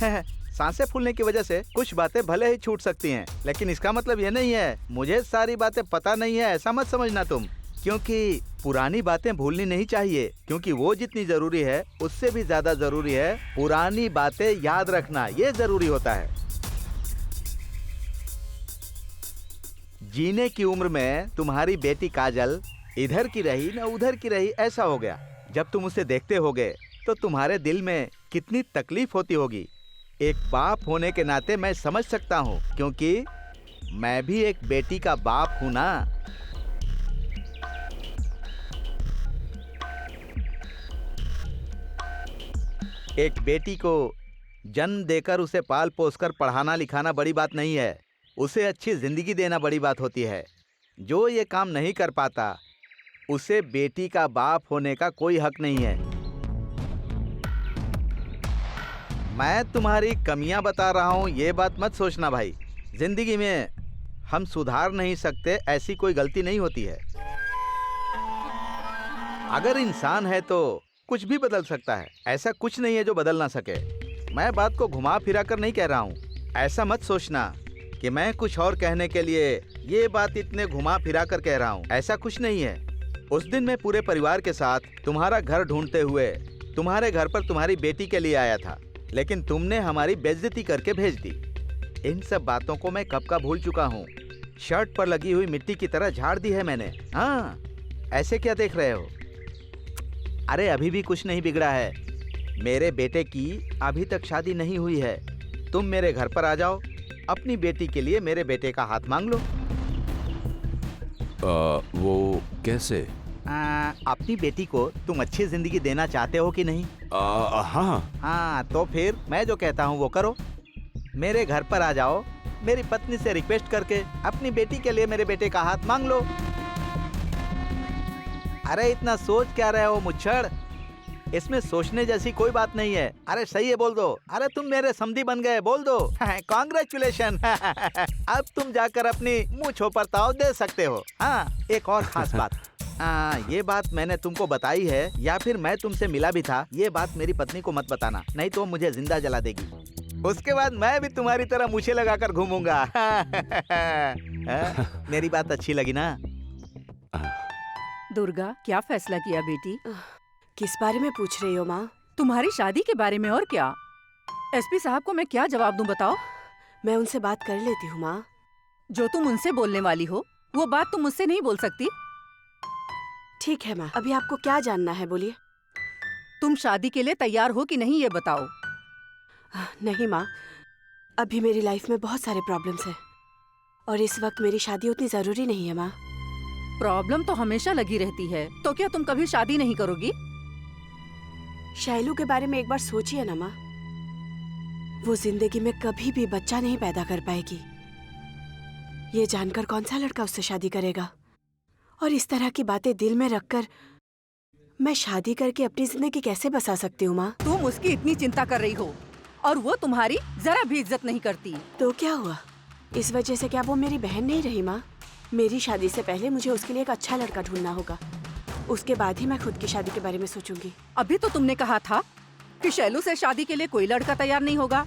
सांसें फूलने की वजह से कुछ बातें भले ही छूट सकती हैं, लेकिन इसका मतलब ये नहीं है मुझे सारी बातें पता नहीं है, ऐसा मत समझना तुम। क्योंकि पुरानी बातें भूलनी नहीं चाहिए, क्योंकि वो जितनी जरूरी है उससे भी ज्यादा जरूरी है पुरानी बातें याद रखना, ये जरूरी होता है। जीने की उम्र में तुम्हारी बेटी काजल इधर की रही न उधर की रही, ऐसा हो गया। जब तुम उसे देखते होगे तो तुम्हारे दिल में कितनी तकलीफ होती होगी। एक बाप होने के नाते मैं समझ सकता हूँ, क्योंकि मैं भी एक बेटी का बाप हूँ ना। एक बेटी को जन्म देकर उसे पाल पोसकर पढ़ाना लिखाना बड़ी बात नहीं है, उसे अच्छी जिंदगी देना बड़ी बात होती है। जो ये काम नहीं कर पाता उसे बेटी का बाप होने का कोई हक नहीं है। मैं तुम्हारी कमियां बता रहा हूं, ये बात मत सोचना भाई। जिंदगी में हम सुधार नहीं सकते, ऐसी कोई गलती नहीं होती है। अगर इंसान है तो कुछ भी बदल सकता है, ऐसा कुछ नहीं है जो बदल ना सके। मैं बात को घुमा फिरा कर नहीं कह रहा हूँ, ऐसा मत सोचना कि मैं कुछ और कहने के लिए ये बात इतने घुमा फिरा कर कह रहा हूँ, ऐसा कुछ नहीं है। उस दिन मैं पूरे परिवार के साथ तुम्हारा घर ढूंढते हुए तुम्हारे घर पर तुम्हारी बेटी के लिए आया था, लेकिन तुमने हमारी बेइज्जती करके भेज दी। इन सब बातों को मैं कब का भूल चुका हूँ। शर्ट पर लगी हुई मिट्टी की तरह झाड़ दी है मैंने। हाँ, ऐसे क्या देख रहे हो? अरे अभी भी कुछ नहीं बिगड़ा है। मेरे बेटे की अभी तक शादी नहीं हुई है। तुम मेरे घर पर आ जाओ, अपनी बेटी के लिए मेरे बेटे का हाथ मांग लो। वो कैसे? अपनी बेटी को तुम अच्छी जिंदगी देना चाहते हो कि नहीं? हाँ, तो फिर मैं जो कहता हूँ वो करो। मेरे घर पर आ जाओ, मेरी पत्नी से रिक्वेस्ट करके अपनी बेटी के लिए मेरे बेटे का हाथ मांग लो। अरे इतना सोच क्या रहे हो मुच्छड़? इसमें सोचने जैसी कोई बात नहीं है। अरे सही है, बोल दो। अरे तुम मेरे समधी बन गए, बोल दो। कॉन्ग्रेचुलेशन। अब तुम जाकर अपनी मूंछों पर ताव दे सकते हो। हाँ, एक और खास बात। ये बात मैंने तुमको बताई है या फिर मैं तुमसे मिला भी था, ये बात मेरी पत्नी को मत बताना, नहीं तो मुझे जिंदा जला देगी। उसके बाद मैं भी तुम्हारी तरह मूछें लगाकर घूमूंगा। मेरी बात अच्छी लगी ना? दुर्गा, क्या फैसला किया बेटी? किस बारे में पूछ रही हो माँ? तुम्हारी शादी के बारे में। और क्या? एसपी साहब को मैं क्या जवाब दूं, बताओ? मैं उनसे बात कर लेती हूँ माँ। जो तुम उनसे बोलने वाली हो वो बात तुम मुझसे नहीं बोल सकती। ठीक है माँ, अभी आपको क्या जानना है, बोलिए। तुम शादी के लिए तैयार हो कि नहीं, ये बताओ। नहीं माँ, अभी मेरी लाइफ में बहुत सारे प्रॉब्लम्स हैं और इस वक्त मेरी शादी उतनी जरूरी नहीं है माँ। प्रॉब्लम तो हमेशा लगी रहती है, तो क्या तुम कभी शादी नहीं करोगी? शैलू के बारे में एक बार सोचिए ना माँ। वो जिंदगी में कभी भी बच्चा नहीं पैदा कर पाएगी। ये जानकर कौन सा लड़का उससे शादी करेगा? और इस तरह की बातें दिल में रखकर मैं शादी करके अपनी जिंदगी कैसे बसा सकती हूँ माँ? तुम उसकी इतनी चिंता कर रही हो और वो तुम्हारी जरा भी इज्जत नहीं करती। तो क्या हुआ? इस वजह से क्या वो मेरी बहन नहीं रही माँ? मेरी शादी से पहले मुझे उसके लिए एक अच्छा लड़का ढूंढना होगा, उसके बाद ही मैं खुद की शादी के बारे में सोचूंगी। अभी तो तुमने कहा था कि शैलू से शादी के लिए कोई लड़का तैयार नहीं होगा।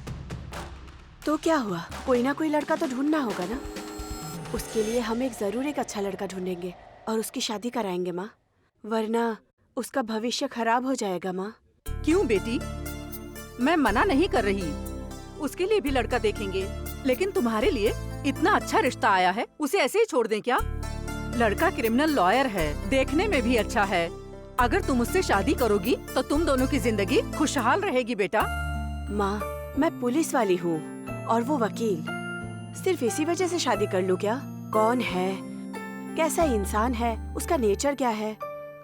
तो क्या हुआ? कोई ना कोई लड़का तो ढूंढना होगा ना। उसके लिए हम एक जरूर एक अच्छा लड़का ढूंढेंगे और उसकी शादी कराएंगे माँ, वरना उसका भविष्य खराब हो जाएगा माँ। क्यों बेटी? मैं मना नहीं कर रही, उसके लिए भी लड़का देखेंगे, लेकिन तुम्हारे लिए इतना अच्छा रिश्ता आया है, उसे ऐसे ही छोड़ दें क्या? लड़का क्रिमिनल लॉयर है, देखने में भी अच्छा है। अगर तुम उससे शादी करोगी तो तुम दोनों की जिंदगी खुशहाल रहेगी बेटा। माँ, मैं पुलिस वाली हूँ और वो वकील। सिर्फ इसी वजह से शादी कर लूँ क्या? कौन है, कैसा इंसान है, उसका नेचर क्या है,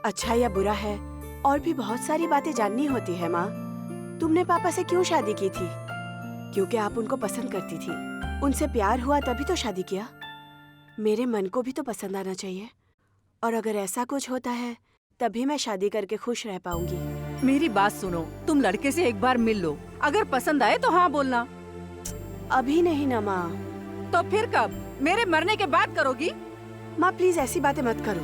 अच्छा या बुरा है, और भी बहुत सारी बातें जाननी होती है माँ। तुमने पापा से क्यों शादी की थी? क्योंकि आप उनको पसंद करती थी, उनसे प्यार हुआ तभी तो शादी किया। मेरे मन को भी तो पसंद आना चाहिए, और अगर ऐसा कुछ होता है तभी मैं शादी करके खुश रह पाऊंगी। मेरी बात सुनो, तुम लड़के से एक बार मिल लो, अगर पसंद आए तो हाँ बोलना। अभी नहीं ना माँ। तो फिर कब? मेरे मरने के बाद करोगी? माँ प्लीज ऐसी बातें मत करो।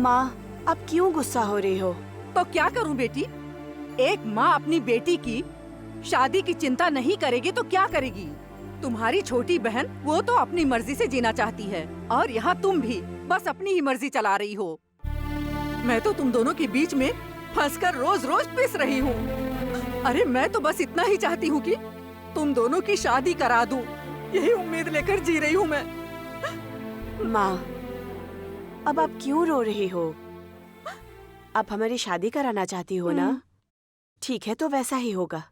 माँ, अब क्यों गुस्सा हो रही हो? तो क्या करूं बेटी? एक माँ अपनी बेटी की शादी की चिंता नहीं करेगी तो क्या करेगी? तुम्हारी छोटी बहन वो तो अपनी मर्जी से जीना चाहती है और यहाँ तुम भी बस अपनी ही मर्जी चला रही हो। मैं तो तुम दोनों के बीच में फंसकर रोज रोज पिस रही हूँ। अरे मैं तो बस इतना ही चाहती हूँ कि तुम दोनों की शादी करा दूँ। यही उम्मीद लेकर जी रही हूँ मैं। माँ, अब आप क्यों रो रही हो? आप हमारी शादी कराना चाहती हो ना? ठीक है, तो वैसा ही होगा।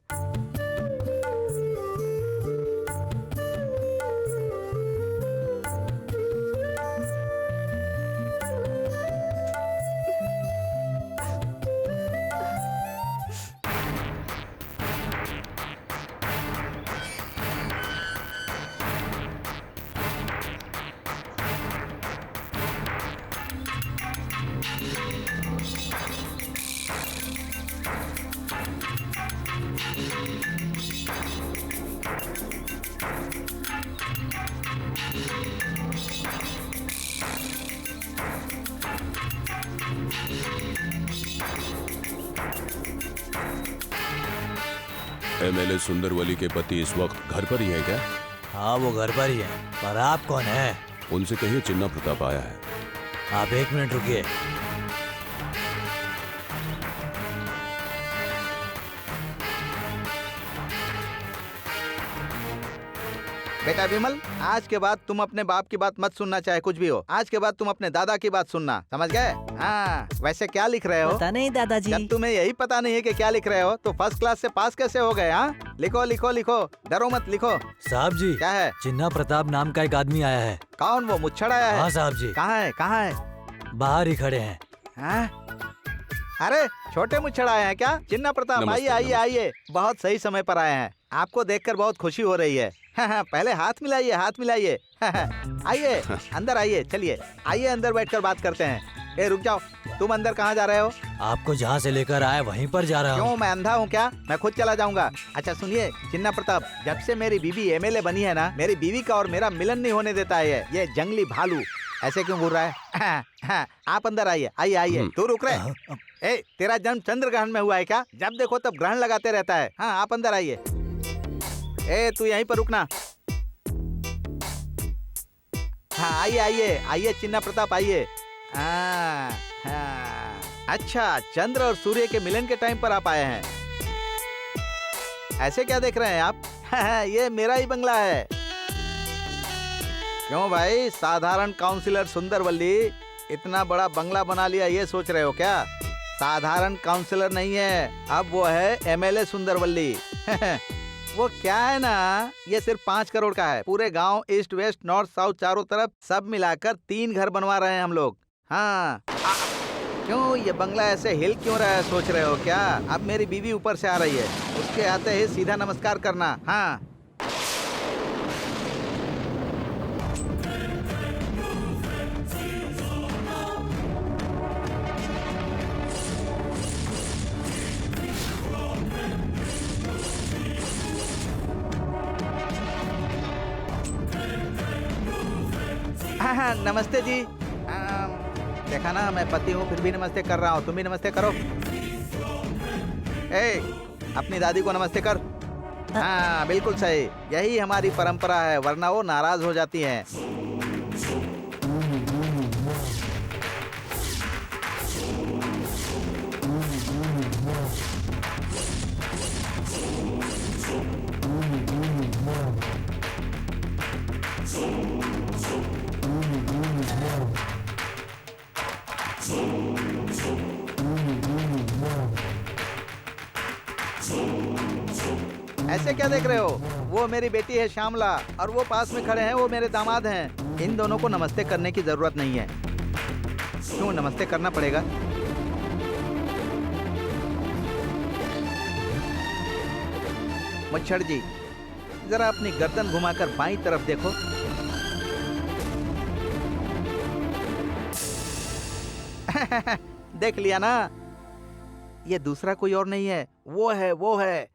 एमएलए सुंदरवली के पति इस वक्त घर पर ही है क्या? हाँ, वो घर पर ही है। पर आप कौन है? उनसे कहिए चिन्ना प्रताप आया है। आप 1 मिनट रुकिए। बेटा विमल, आज के बाद तुम अपने बाप की बात मत सुनना, चाहे कुछ भी हो। आज के बाद तुम अपने दादा की बात सुनना, समझ गए? हाँ, वैसे क्या लिख रहे हो? पता नहीं दादाजी। जब तुम्हें यही पता नहीं है कि क्या लिख रहे हो तो फर्स्ट क्लास से पास कैसे हो गए? हाँ, लिखो लिखो लिखो, डरो मत, लिखो। साहब जी, क्या है? चिन्ना प्रताप नाम का एक आदमी आया है। कौन? वो मुच्छड़ आया है? हाँ साहब जी, कहाँ है? कहाँ है? बाहर ही खड़े हैं। हाँ? अरे छोटे मुच्छड़ आए हैं क्या? चिन्ना प्रताप, नमस्ते, आइए आइए नमस्ते। आइए, बहुत सही समय पर आए हैं। आपको देखकर बहुत खुशी हो रही है। हाँ, पहले हाथ मिलाइए, हाथ मिलाइए। आइए अंदर आइए, चलिए आइए अंदर बैठकर बात करते हैं। ए रुक जाओ, तुम अंदर कहाँ जा रहे हो? आपको जहाँ से लेकर आए वहीं पर जा रहा क्यों, हूँ। मैं अंधा हूँ क्या? मैं खुद चला जाऊंगा। अच्छा सुनिए चिन्ना प्रताप, जब से मेरी बीवी एमएलए बनी है ना, मेरी बीवी का और मेरा मिलन नहीं होने देता है ये जंगली भालू। ऐसे क्यों बोल रहा है? हाँ, आप अंदर आइए, आइए आइए। तू रुक रहे? ए, तेरा जन्म चंद्र ग्रहण में हुआ है क्या? जब देखो तब ग्रहण लगाते रहता है। हाँ, आप अंदर आइए। ए, तू यहीं पर रुकना। हाँ, आइए आइए आइए चिन्ना प्रताप, आइए। हाँ, हाँ। अच्छा, चंद्र और सूर्य के मिलन के टाइम पर आप आए हैं। ऐसे क्या देख रहे हैं आप? ये मेरा ही बंगला है। क्यों भाई, साधारण काउंसिलर सुंदरवली इतना बड़ा बंगला बना लिया, ये सोच रहे हो क्या? साधारण काउंसिलर नहीं है, अब वो है एमएलए सुंदरवली। वो क्या है ना, ये सिर्फ 5 करोड़ का है। पूरे गांव ईस्ट वेस्ट नॉर्थ साउथ चारों तरफ सब मिलाकर 3 घर बनवा रहे हैं हम लोग। हाँ, क्यों ये बंगला ऐसे हिल क्यों रहा है, सोच रहे हो क्या? अब मेरी बीवी ऊपर से आ रही है, उसके आते ही सीधा नमस्कार करना। हाँ, हाँ, नमस्ते जी। देखा ना, मैं पति हूँ फिर भी नमस्ते कर रहा हूँ, तुम भी नमस्ते करो। ए, अपनी दादी को नमस्ते कर। हाँ, बिल्कुल सही, यही हमारी परंपरा है, वरना वो नाराज हो जाती हैं। ऐसे क्या देख रहे हो? वो मेरी बेटी है श्यामला और वो पास में खड़े हैं, वो मेरे दामाद हैं। इन दोनों को नमस्ते करने की जरूरत नहीं है। क्यों नमस्ते करना पड़ेगा? मुच्छड़ जी, जरा अपनी गर्दन घुमाकर बाईं तरफ देखो। देख लिया ना, ये दूसरा कोई और नहीं है, वो है।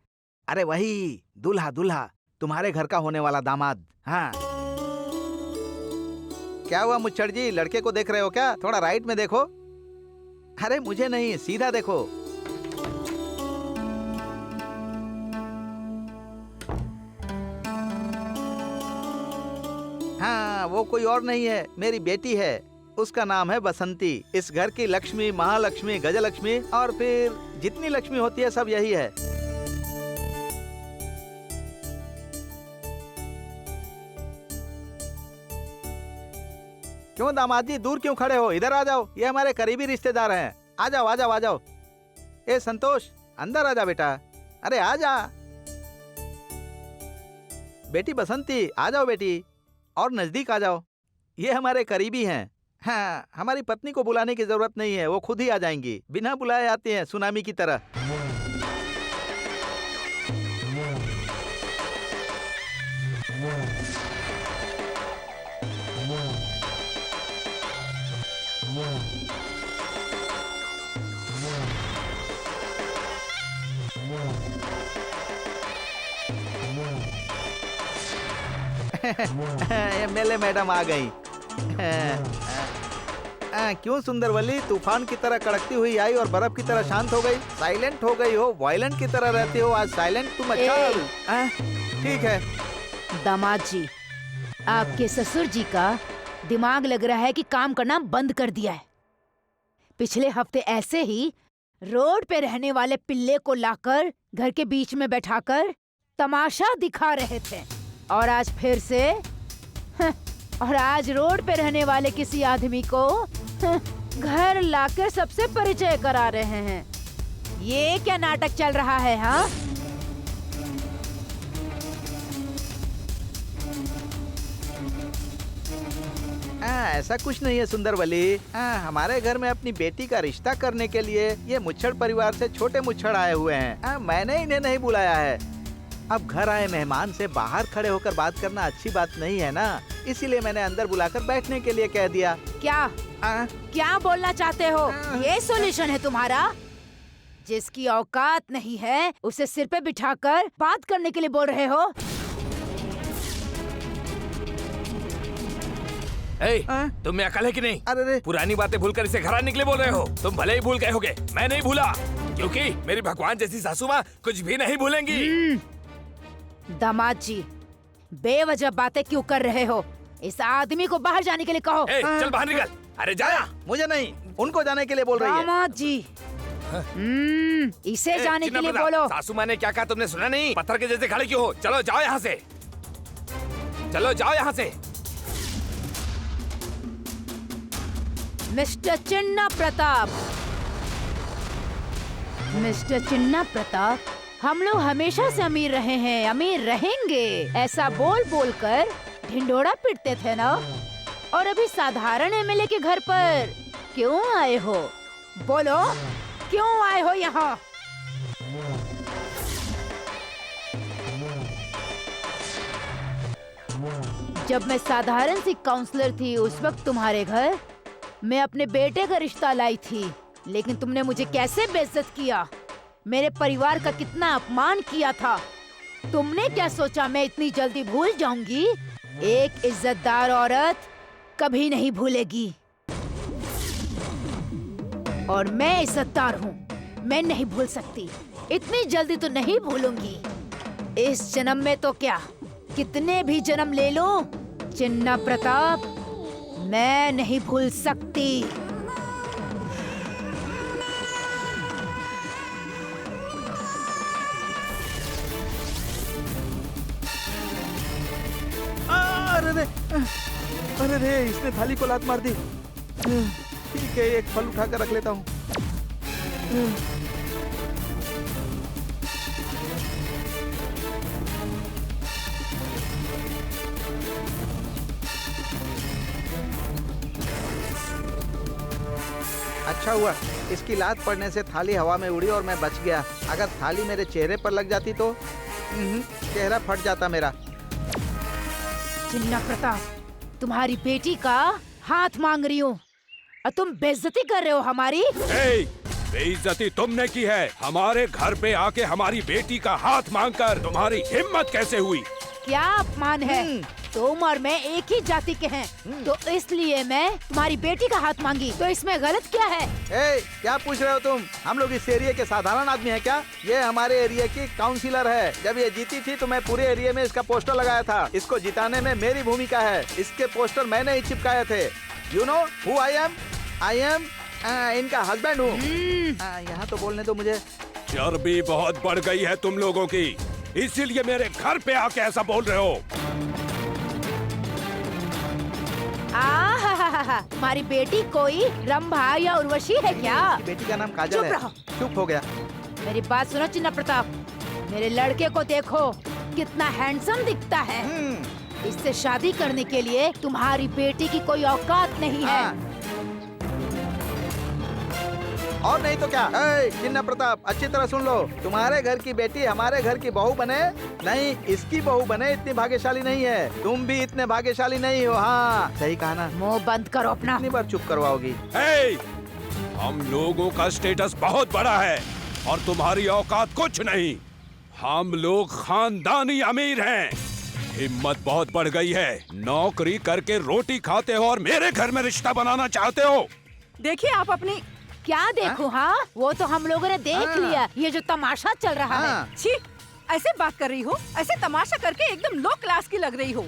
अरे वही दूल्हा, दूल्हा तुम्हारे घर का होने वाला दामाद। हाँ, क्या हुआ मुच्छड़ जी, लड़के को देख रहे हो क्या? थोड़ा राइट में देखो। अरे मुझे नहीं, सीधा देखो। हाँ, वो कोई और नहीं है, मेरी बेटी है। उसका नाम है बसंती। इस घर की लक्ष्मी, महालक्ष्मी, गजलक्ष्मी और फिर जितनी लक्ष्मी होती है सब यही है। क्यों दामाद जी, दूर क्यों खड़े हो? इधर आ जाओ, ये हमारे करीबी रिश्तेदार हैं। आ जाओ आ जाओ आ जाओ। ए संतोष, अंदर आ जा बेटा। अरे आ जा। बेटी बसंती, आ जाओ बेटी, और नजदीक आ जाओ। ये हमारे करीबी हैं। हाँ, हमारी पत्नी को बुलाने की जरूरत नहीं है, वो खुद ही आ जाएंगी। बिना बुलाए आती हैं, सुनामी की तरह। एमएलए मैडम आ गई। क्यों सुंदरवली, तूफान की तरह कड़कती हुई आई और बर्फ की तरह शांत हो गई। साइलेंट हो गई हो, वायलेंट की तरह रहती हो, आज साइलेंट तुम। अच्छा ठीक है। दामाद जी, आपके ससुर जी का दिमाग लग रहा है कि काम करना बंद कर दिया है। पिछले हफ्ते ऐसे ही रोड पे रहने वाले पिल्ले को लाकर घर के बीच में बैठाकर तमाशा दिखा रहे थे, और आज फिर से और आज रोड पे रहने वाले किसी आदमी को घर लाकर सबसे परिचय करा रहे हैं। ये क्या नाटक चल रहा है? हाँ, ऐसा कुछ नहीं है सुंदरवली। हमारे घर में अपनी बेटी का रिश्ता करने के लिए ये मुच्छड़ परिवार से छोटे मुच्छड़ आए हुए हैं। मैंने इन्हें नहीं बुलाया है। अब घर आए मेहमान से बाहर खड़े होकर बात करना अच्छी बात नहीं है ना, इसीलिए मैंने अंदर बुलाकर बैठने के लिए कह दिया। क्या बोलना चाहते हो? ये सॉल्यूशन है तुम्हारा? जिसकी औकात नहीं है उसे सिर पे बिठाकर बात करने के लिए बोल रहे हो? तुम में अकल है कि नहीं? अरे पुरानी बातें भूलकर इसे घर आने के लिए बोल रहे हो? तुम भले ही भूल गए होगे, मैं नहीं भूला, क्योंकि मेरी भगवान जैसी सासू माँ कुछ भी नहीं भूलेंगी। दामाद जी, बेवजह बातें क्यों कर रहे हो? इस आदमी को बाहर जाने के लिए कहो। चल बाहर निकल। अरे जा। मुझे नहीं, उनको जाने के लिए बोल रही है। दामाद जी, इसे जाने के लिए बोलो। सासू माँ ने क्या कहा तुमने सुना नहीं? पत्थर के जैसे खड़े क्यों हो? चलो जाओ यहाँ से, चलो जाओ यहाँ से। मिस्टर चिन्ना प्रताप, मिस्टर चिन्ना प्रताप, हम लोग हमेशा से अमीर रहे हैं, अमीर रहेंगे, ऐसा बोल बोल कर ढिंढोरा पीटते थे ना, और अभी साधारण एमएलए के घर पर क्यों आए हो? बोलो, क्यों आए हो यहाँ? जब मैं साधारण सी काउंसलर थी उस वक्त तुम्हारे घर मैं अपने बेटे का रिश्ता लाई थी, लेकिन तुमने मुझे कैसे बेइज्जत किया, मेरे परिवार का कितना अपमान किया था। तुमने क्या सोचा मैं इतनी जल्दी भूल जाऊंगी? एक इज्जतदार औरत कभी नहीं भूलेगी, और मैं इज्जतदार हूँ, मैं नहीं भूल सकती, इतनी जल्दी तो नहीं भूलूंगी। इस जन्म में तो क्या, कितने भी जन्म ले लो, चिन्ना प्रताप, मैं नहीं भूल सकती। अरे रे, इसने थाली को लात मार दी। ठीक है, एक फल उठाकर रख लेता हूँ। अच्छा हुआ, इसकी लात पड़ने से थाली हवा में उड़ी और मैं बच गया। अगर थाली मेरे चेहरे पर लग जाती तो चेहरा फट जाता मेरा। चिन्ना प्रताप, तुम्हारी बेटी का हाथ मांग रही हूँ और तुम बेइज्जती कर रहे हो हमारी। बेइज्जती तुमने की है। हमारे घर पे आके हमारी बेटी का हाथ मांगकर तुम्हारी हिम्मत कैसे हुई? क्या अपमान है? तुम और मैं एक ही जाति के हैं, तो इसलिए मैं तुम्हारी बेटी का हाथ मांगी। तो इसमें गलत क्या है? ए, क्या पूछ रहे हो तुम? हम लोग इस एरिया के साधारण आदमी हैं क्या? ये हमारे एरिया की काउंसिलर है। जब ये जीती थी तो मैं पूरे एरिया में इसका पोस्टर लगाया था। इसको जिताने में मेरी भूमिका है। इसके पोस्टर मैंने ही चिपकाए थे। You know who I am इनका हस्बैंड हूँ। यहाँ तो बोलने दो मुझे। चर्बी बहुत बढ़ गई है तुम लोगों की, इसीलिए मेरे घर पे आके ऐसा बोल रहे हो। तुम्हारी बेटी कोई रंभा या उर्वशी है क्या? बेटी का नाम काजल चुप है। रहो। चुप हो गया। मेरी बात सुनो चिन्ना प्रताप, मेरे लड़के को देखो कितना हैंडसम दिखता है। इससे शादी करने के लिए तुम्हारी बेटी की कोई औकात नहीं है। और नहीं तो क्या? चिन्ना प्रताप, अच्छी तरह सुन लो। तुम्हारे घर की बेटी हमारे घर की बहू बने, नहीं इसकी बहू बने, इतनी भाग्यशाली नहीं है। तुम भी इतने भाग्यशाली नहीं हो। हाँ सही कहा ना? मुंह बंद करो अपना। कितनी बार चुप करवाओगी? हम लोगों का स्टेटस बहुत बड़ा है और तुम्हारी औकात कुछ नहीं। हम लोग खानदानी अमीर हैं। हिम्मत बहुत बढ़ गई है। नौकरी करके रोटी खाते हो और मेरे घर में रिश्ता बनाना चाहते हो। देखिए आप अपनी। क्या देखूं? हाँ वो तो हम लोगों ने देख लिया, ये जो तमाशा चल रहा है। छी, ऐसे बात कर रही हो? ऐसे तमाशा करके एकदम लो क्लास की लग रही हो।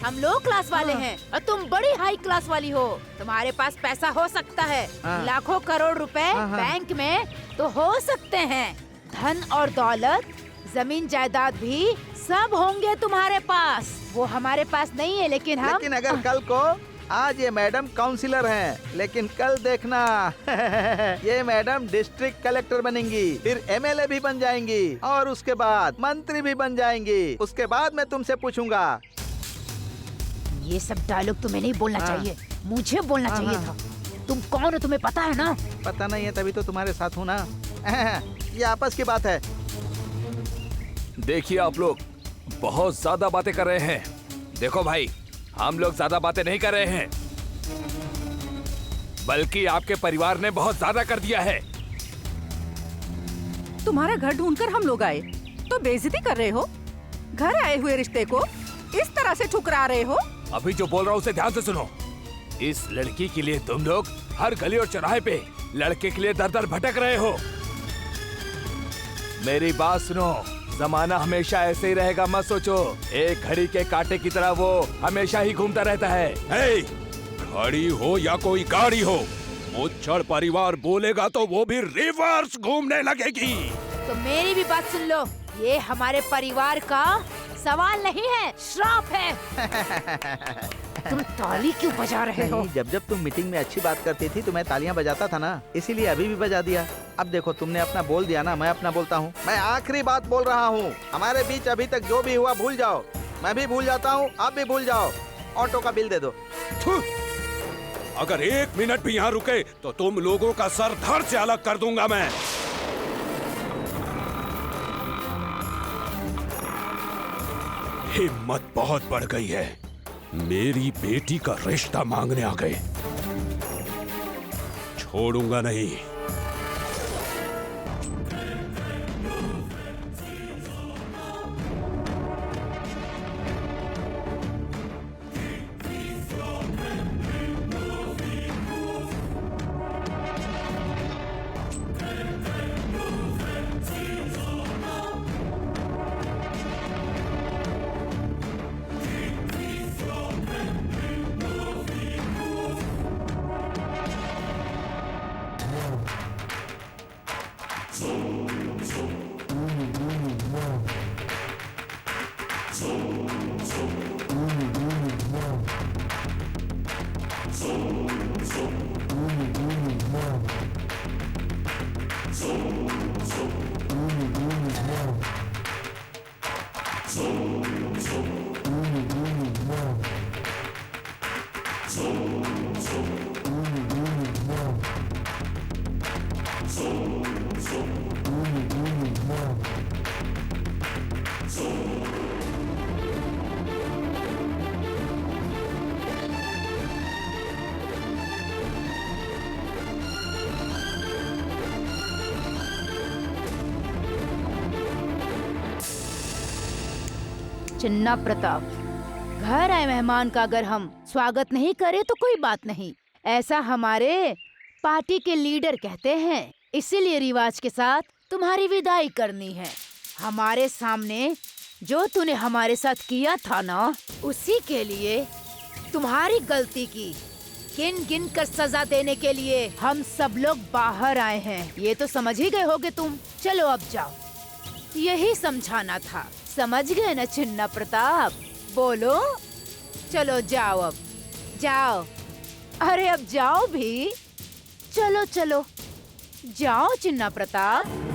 हम लो क्लास वाले हैं और तुम बड़ी हाई क्लास वाली हो। तुम्हारे पास पैसा हो सकता है, लाखों करोड़ रुपए बैंक में तो हो सकते हैं। धन और दौलत, जमीन जायदाद भी सब होंगे तुम्हारे पास। वो हमारे पास नहीं है, लेकिन अगर कल को, आज ये मैडम काउंसिलर हैं, लेकिन कल देखना ये मैडम डिस्ट्रिक्ट कलेक्टर बनेंगी, फिर एमएलए भी बन जाएंगी और उसके बाद मंत्री भी बन जाएंगी। उसके बाद मैं तुमसे पूछूंगा। ये सब डायलॉग तुम्हें नहीं बोलना चाहिए, मुझे बोलना चाहिए था। तुम कौन हो तुम्हें पता है ना? पता नहीं है तभी तो तुम्हारे साथ हूँ ना। ये आपस की बात है। देखिए आप लोग बहुत ज्यादा बातें कर रहे हैं। देखो भाई, हम लोग ज्यादा बातें नहीं कर रहे हैं, बल्कि आपके परिवार ने बहुत ज्यादा कर दिया है। तुम्हारा घर ढूंढकर हम लोग आए तो बेइज्जती कर रहे हो। घर आए हुए रिश्ते को इस तरह से ठुकरा रहे हो। अभी जो बोल रहा हूँ उसे ध्यान से सुनो। इस लड़की के लिए तुम लोग हर गली और चौराहे पे लड़के के लिए दर दर भटक रहे हो। मेरी बात सुनो, जमाना हमेशा ऐसे ही रहेगा मत सोचो। एक घड़ी के कांटे की तरह वो हमेशा ही घूमता रहता है। घड़ी हो या कोई गाड़ी हो, मुच्छड़ परिवार बोलेगा तो वो भी रिवर्स घूमने लगेगी। तो मेरी भी बात सुन लो, ये हमारे परिवार का सवाल नहीं है, श्राप है। तुम ताली क्यों बजा रहे हो? जब जब तुम मीटिंग में अच्छी बात करती थी तो मैं तालियां बजाता था ना, इसीलिए अभी भी बजा दिया। अब देखो तुमने अपना बोल दिया ना, मैं अपना बोलता हूँ। मैं आखिरी बात बोल रहा हूँ, हमारे बीच अभी तक जो भी हुआ भूल जाओ। मैं भी भूल जाता हूँ, आप भी भूल जाओ। ऑटो का बिल दे दो। अगर 1 मिनट भी यहाँ रुके तो तुम लोगों का सर धड़ से अलग कर दूंगा मैं। हिम्मत बहुत बढ़ गई है। मेरी बेटी का रिश्ता मांगने आ गए, छोड़ूंगा नहीं। चिन्ना प्रताप, घर आए मेहमान का अगर हम स्वागत नहीं करें तो कोई बात नहीं, ऐसा हमारे पार्टी के लीडर कहते हैं। इसीलिए रिवाज के साथ तुम्हारी विदाई करनी है। हमारे सामने जो तूने हमारे साथ किया था ना, उसी के लिए, तुम्हारी गलती की गिन गिन कर सजा देने के लिए हम सब लोग बाहर आए हैं। ये तो समझ ही गए होगे तुम। चलो अब जाओ, यही समझाना था। समझ गए ना चिन्ना प्रताप? बोलो, चलो जाओ, अब जाओ। अरे अब जाओ भी, चलो चलो जाओ चिन्ना प्रताप।